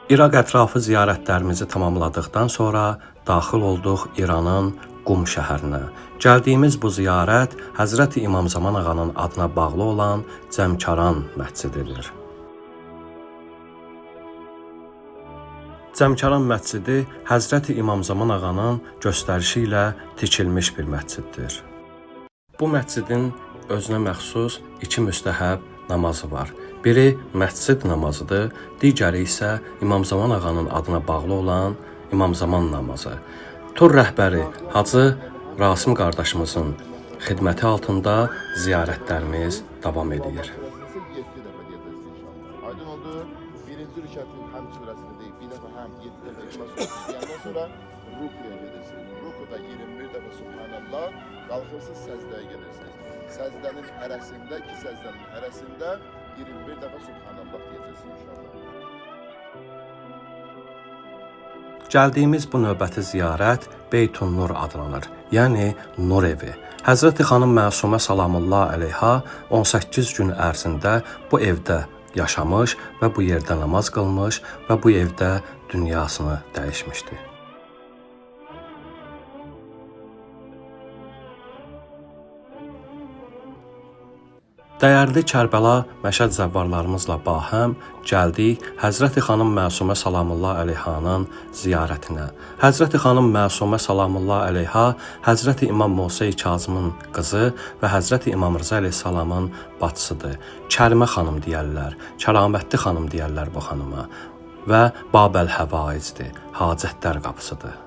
İraq ətrafı ziyarətlərimizi tamamladıqdan sonra daxil olduq İranın Qum şəhərinə. Gəldiyimiz bu ziyarət Həzrəti İmam Zaman ağanın adına bağlı olan Cəmkaran məscididir. Cəmkaran məscidi Həzrəti İmam Zaman ağanın göstərişi ilə tikilmiş bir məsciddir. Bu məscidin özünə məxsus iki müstəhəb namazı var. Biri məscid namazıdır, digəri isə İmam Zaman ağanın adına bağlı olan İmam Zaman namazı. Tur rəhbəri Hacı Rasim qardaşımızın xidməti altında ziyarətlərimiz davam edir. Aydın oldu. Birinci rükətin həm surəsini deyib, bir dəfə həm 7 dəfə İxlas surəsini deyəndən sonra rukuya gedirsiniz. Rukuda 21 dəfə Subhanallah, qalxırsınız səzdəyə gedirsiniz. Səzdənin ərəsində, iki səzdənin ərəsində 21 dəfə Subhanallah deyəcəksiniz inşallah. Gəldiyimiz bu növbəti ziyarət Beytun Nur adlanır, yəni Nur evi. Həzrəti xanım Məsumə salamullah əleyha 18 gün ərzində bu evdə yaşamış və bu yerdə namaz qılmış və bu evdə dünyasını dəyişmişdi. Dəyərli Kərbəla Məşəd zəvvarlarımızla bahəm gəldik Həzrəti xanım Məsumə salamullah əleyhanın ziyarətinə. Həzrəti xanım Məsumə salamullah əleyha Həzrəti İmam Musa Kazımın qızı və Həzrəti İmam Rza əleyhissalamın bacısıdır. Kərimə xanım deyərlər, kəramətli xanım deyərlər bu xanıma və Babəl Həvaicdir, hacətlər qapısıdır.